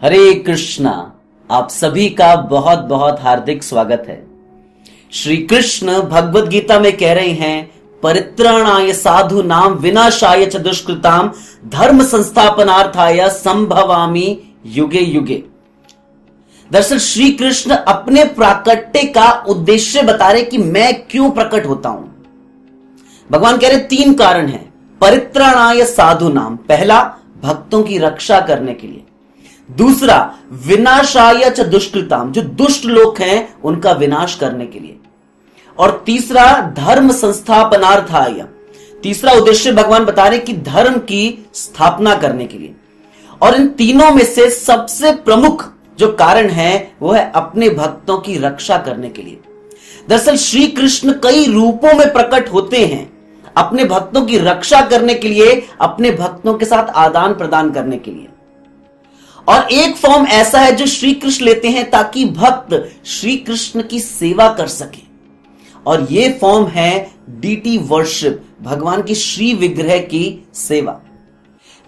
हरे कृष्णा। आप सभी का बहुत बहुत हार्दिक स्वागत है। श्री कृष्ण भगवद गीता में कह रहे हैं, परित्राणाय साधु नाम विनाशाय च दुष्कृताम धर्म संस्थापनार्थाय संभवामि युगे युगे। दरअसल श्री कृष्ण अपने प्राकट्य का उद्देश्य बता रहे कि मैं क्यों प्रकट होता हूं। भगवान कह रहे 3 कारण हैं। परित्राणाय साधु नाम, पहला भक्तों की रक्षा करने के लिए। दूसरा विनाशाय च दुष्कृताम, जो दुष्ट लोग हैं उनका विनाश करने के लिए। और तीसरा धर्म संस्थापनार्थाय, तीसरा उद्देश्य भगवान बता रहे कि धर्म की स्थापना करने के लिए। और इन तीनों में से सबसे प्रमुख जो कारण है वो है अपने भक्तों की रक्षा करने के लिए। दरअसल श्री कृष्ण कई रूपों में प्रकट होते हैं अपने भक्तों की रक्षा करने के लिए, अपने भक्तों के साथ आदान प्रदान करने के लिए। और एक फॉर्म ऐसा है जो श्री कृष्ण लेते हैं ताकि भक्त श्री कृष्ण की सेवा कर सके, और यह फॉर्म है डीटी वर्शिप, भगवान की श्री विग्रह की सेवा।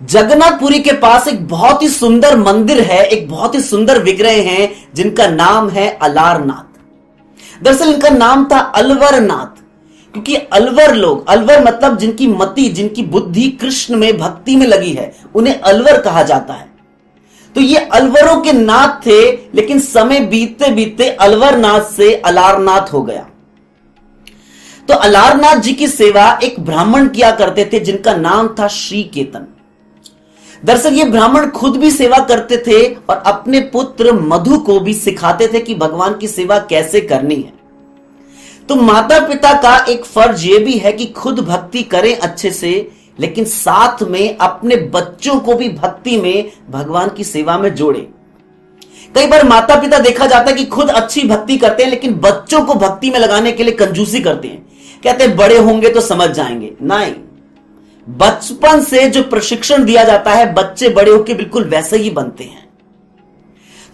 जगन्नाथपुरी के पास एक बहुत ही सुंदर मंदिर है, एक बहुत ही सुंदर विग्रह है जिनका नाम है अलारनाथ। दरअसल इनका नाम था अलवरनाथ, क्योंकि अलवर लोग, अलवर मतलब जिनकी मति, जिनकी बुद्धि कृष्ण में भक्ति में लगी है, उन्हें अलवर कहा जाता है। तो ये अलवरों के नाथ थे, लेकिन समय बीतते बीतते अलवरनाथ से अलारनाथ हो गया। तो अलारनाथ जी की सेवा एक ब्राह्मण किया करते थे जिनका नाम था श्री केतन। दरअसल ये ब्राह्मण खुद भी सेवा करते थे और अपने पुत्र मधु को भी सिखाते थे कि भगवान की सेवा कैसे करनी है। तो माता पिता का एक फर्ज यह भी है कि खुद भक्ति करें अच्छे से, लेकिन साथ में अपने बच्चों को भी भक्ति में, भगवान की सेवा में जोड़े। कई बार माता पिता देखा जाता है कि खुद अच्छी भक्ति करते हैं लेकिन बच्चों को भक्ति में लगाने के लिए कंजूसी करते हैं, कहते हैं बड़े होंगे तो समझ जाएंगे। नहीं, बचपन से जो प्रशिक्षण दिया जाता है बच्चे बड़े होकर बिल्कुल वैसे ही बनते हैं।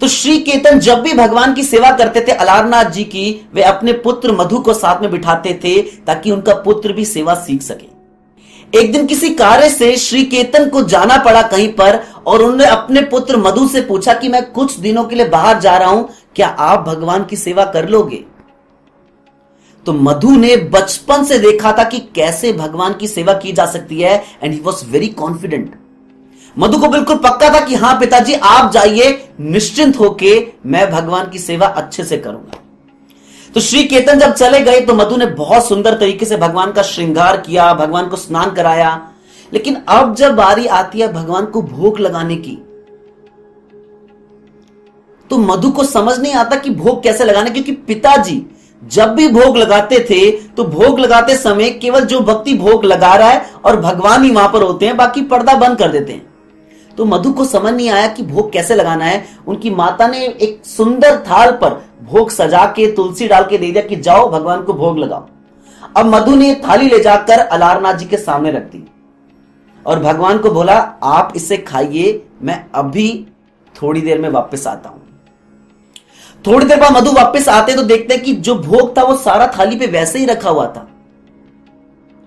तो श्री केतन जब भी भगवान की सेवा करते थे अलारनाथ जी की, वे अपने पुत्र मधु को साथ में बिठाते थे ताकि उनका पुत्र भी सेवा सीख सके। एक दिन किसी कार्य से श्री केतन को जाना पड़ा कहीं पर, और उन्होंने अपने पुत्र मधु से पूछा कि मैं कुछ दिनों के लिए बाहर जा रहा हूं, क्या आप भगवान की सेवा कर लोगे? तो मधु ने बचपन से देखा था कि कैसे भगवान की सेवा की जा सकती है, and he was very confident. Madhu को बिल्कुल पक्का था कि हां पिताजी आप जाइए, निश्चिंत होके मैं भगवान की सेवा अच्छे से करूंगा। तो श्री केतन जब चले गए तो मधु ने बहुत सुंदर तरीके से भगवान का श्रृंगार किया, भगवान को स्नान कराया। लेकिन अब जब बारी आती है भगवान को भोग लगाने की, तो मधु को समझ नहीं आता कि भोग कैसे लगाना, क्योंकि पिताजी जब भी भोग लगाते थे तो भोग लगाते समय केवल जो व्यक्ति भोग लगा रहा है और भगवान ही वहां पर होते हैं, बाकी पर्दा बंद कर देते हैं। तो मधु को समझ नहीं आया कि भोग कैसे लगाना है। उनकी माता ने एक सुंदर थाल पर भोग सजा के तुलसी डाल के दे दिया कि जाओ भगवान को भोग लगाओ। अब मधु ने थाली ले जाकर अलारनाथ जी के सामने रख दी और भगवान को बोला आप इसे खाइए, मैं अभी थोड़ी देर में वापस आता हूं। थोड़ी देर बाद मधु वापस आते तो देखते कि जो भोग था वो सारा थाली पे वैसे ही रखा हुआ था।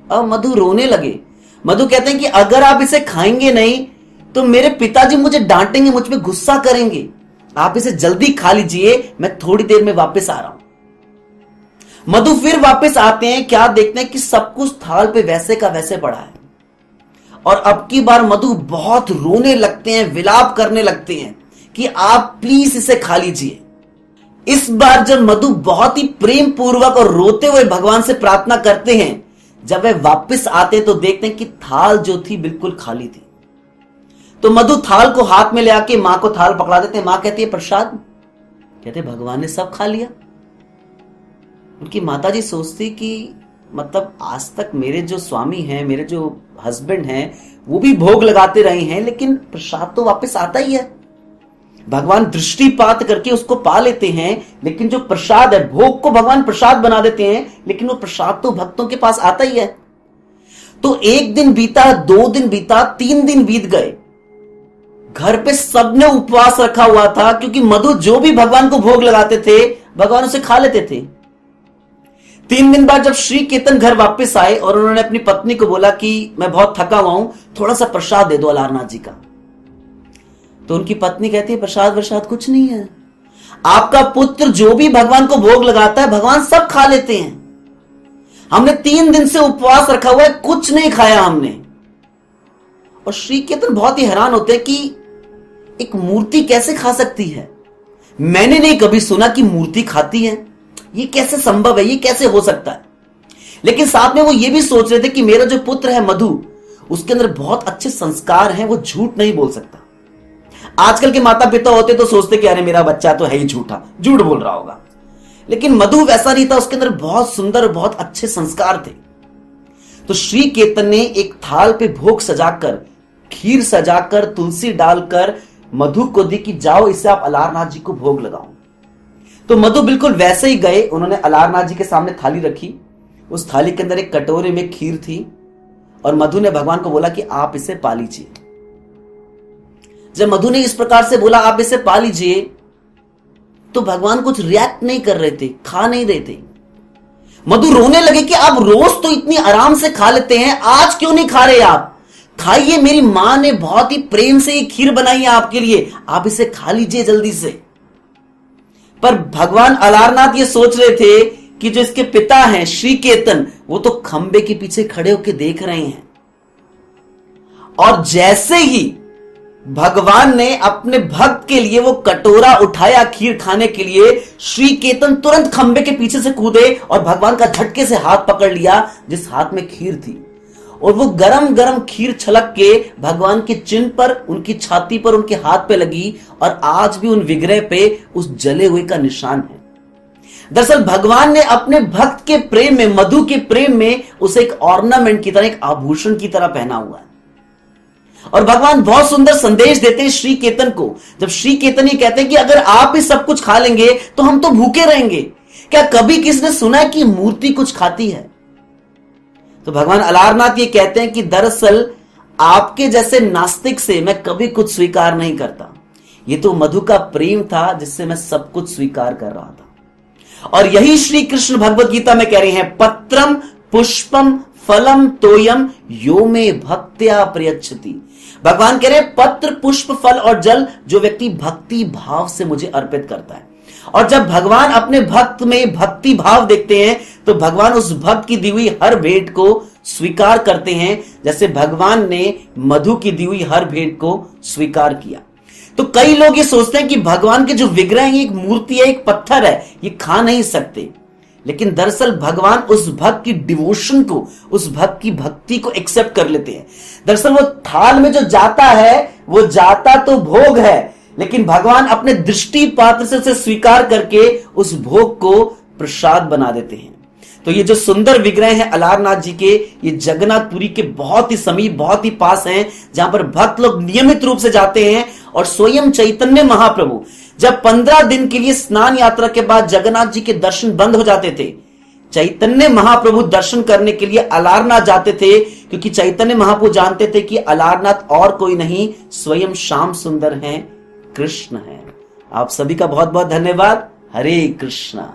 अब मधु रोने लगे। मधु कहते हैं कि अगर आप इसे खाएंगे नहीं तो मेरे पिताजी मुझे डांटेंगे, मुझ पे गुस्सा करेंगे, आप इसे जल्दी खा लीजिए, मैं थोड़ी देर में वापस आ रहा हूं। मधु फिर वापस आते हैं, क्या देखते हैं कि सब कुछ थाल पे वैसे का वैसे पड़ा है। और अब की बार मधु बहुत रोने लगते हैं, विलाप करने लगते हैं कि आप प्लीज इसे खा लीजिए। इस बार जब मधु बहुत ही प्रेम पूर्वक और रोते हुए भगवान से प्रार्थना करते हैं, जब वे वापस आते तो देखते हैं कि थाल जो थी बिल्कुल खाली थी। तो मधु थाल को हाथ में ले आके मां को थाल पकड़ा देते हैं। मां कहती है प्रसाद, कहते भगवान ने सब खा लिया। उनकी माताजी सोचती कि मतलब आज तक मेरे जो स्वामी हैं, मेरे जो हस्बैंड हैं, वो भी भोग लगाते रहे हैं, लेकिन प्रसाद तो वापस आता ही है। भगवान दृष्टिपात करके उसको पा लेते हैं, लेकिन जो प्रसाद है, भोग को भगवान प्रसाद बना देते हैं, लेकिन वो प्रसाद तो भक्तों के पास आता ही है। तो 1 दिन बीता, 2 दिन बीता, 3 दिन बीत गए। घर पे सबने उपवास रखा हुआ था, क्योंकि मधु जो भी भगवान को भोग लगाते थे भगवान उसे खा लेते थे। 3 दिन बाद जब श्री केतन घर वापस आए और उन्होंने अपनी पत्नी को बोला कि मैं बहुत थका हुआ हूं, थोड़ा सा प्रसाद दे दो अलारनाथ जी का। तो उनकी पत्नी कहती है प्रसाद वरसाद कुछ नहीं है, आपका पुत्र जो भी भगवान को भोग लगाता है भगवान सब खा लेते हैं, हमने 3 दिन से उपवास रखा हुआ है, कुछ नहीं खाया हमने। और श्री केतन बहुत ही हैरान होते हैं कि एक मूर्ति कैसे खा सकती है, मैंने नहीं कभी सुना कि मूर्ति खाती है, ये कैसे संभव है, ये कैसे हो सकता है। लेकिन साथ में वो ये भी सोच रहे थे कि मेरा जो पुत्र है मधु, उसके अंदर बहुत अच्छे संस्कार हैं, वो झूठ नहीं बोल सकता। आजकल के माता पिता होते तो सोचते कि अरे मेरा बच्चा तो है ही झूठा, झूठ बोल रहा होगा। लेकिन मधु वैसा नहीं था, उसके अंदर बहुत सुंदर बहुत अच्छे संस्कार थे। तो श्री केतन ने एक थाल पे भोग सजाकर, खीर सजाकर, तुलसी डालकर मधु को दी कि जाओ इसे आप अलारनाथ जी को भोग लगाओ। तो मधु बिल्कुल वैसे ही गए, उन्होंने अलारनाथ जी के सामने थाली रखी, उस थाली के अंदर एक कटोरे में खीर थी और मधु ने भगवान को बोला कि आप इसे पा लीजिए। जब मधु ने इस प्रकार से बोला आप इसे पा लीजिए, तो भगवान कुछ रिएक्ट नहीं कर रहे थे, खा नहीं रहे थे। मधु रोने लगे कि आप रोज तो इतनी आराम से खा लेते हैं, आज क्यों नहीं खा रहे आप? खाइए, मेरी मां ने बहुत ही प्रेम से ये खीर बनाई है आपके लिए, आप इसे खा लीजिए जल्दी से। पर भगवान अलारनाथ ये सोच रहे थे कि जो इसके पिता हैं श्री केतन, वो तो खंबे के पीछे खड़े होकर देख रहे हैं। और जैसे ही भगवान ने अपने भक्त के लिए वो कटोरा उठाया खीर खाने के लिए, श्री केतन तुरंत खंबे के पीछे से कूदे और भगवान का झटके से हाथ पकड़ लिया जिस हाथ में खीर थी, और वो गरम गरम खीर छलक के भगवान के चिन्ह पर, उनकी छाती पर, उनके हाथ पे लगी और आज भी उन विग्रह पे उस जले हुए का निशान है। दरअसल भगवान ने अपने भक्त के प्रेम में, मधु के प्रेम में उसे एक ऑर्नामेंट की तरह, एक आभूषण की तरह पहना हुआ है। और भगवान बहुत सुंदर संदेश देते हैं श्री केतन को, जब श्री केतन ये कहते हैं कि अगर आप भी सब कुछ खा लेंगे तो हम तो भूखे रहेंगे। क्या कभी किसने सुना है कि मूर्ति कुछ खाती है? तो भगवान अलारनाथ ये कहते हैं कि दरअसल आपके जैसे नास्तिक से मैं कभी कुछ स्वीकार नहीं करता, ये तो मधु का प्रेम था जिससे मैं सब कुछ स्वीकार कर रहा था। और यही श्री कृष्ण भगवत गीता में कह रहे हैं, पत्रम पुष्पम फलम तोयम यो में भक्त्या प्रयच्छति। भगवान कह रहे हैं पत्र पुष्प फल और जल जो व्यक्ति भक्ति भाव से मुझे अर्पित करता है। और जब भगवान अपने भक्त में भक्ति भाव देखते हैं तो भगवान उस भक्त की दी हुई हर भेंट को स्वीकार करते हैं, जैसे भगवान ने मधु की दी हुई हर भेंट को स्वीकार किया। तो कई लोग ये सोचते हैं कि भगवान के जो विग्रह है, एक मूर्ति है, एक पत्थर है, ये खा नहीं सकते। लेकिन दरअसल भगवान उस भक्त की डिवोशन को, उस भक्त की भक्ति को एक्सेप्ट कर लेते हैं। दरअसल वो थाल में जो जाता है, वो जाता तो भोग है, लेकिन भगवान अपने दृष्टि पात्र से उसे स्वीकार करके उस भोग को प्रसाद बना देते हैं। तो ये जो सुंदर विग्रह है अलारनाथ जी के, ये जगन्नाथपुरी के बहुत ही समीप, बहुत ही पास हैं, जहां पर भक्त लोग नियमित रूप से जाते हैं। और स्वयं चैतन्य महाप्रभु जब 15 दिन के लिए स्नान यात्रा के बाद जगन्नाथ जी के दर्शन बंद हो जाते थे, चैतन्य महाप्रभु दर्शन करने के लिए अलारनाथ जाते थे, क्योंकि चैतन्य महाप्रभु जानते थे कि अलारनाथ और कोई नहीं, स्वयं श्याम सुंदर हैं, कृष्ण हैं। आप सभी का बहुत बहुत धन्यवाद। हरे कृष्णा।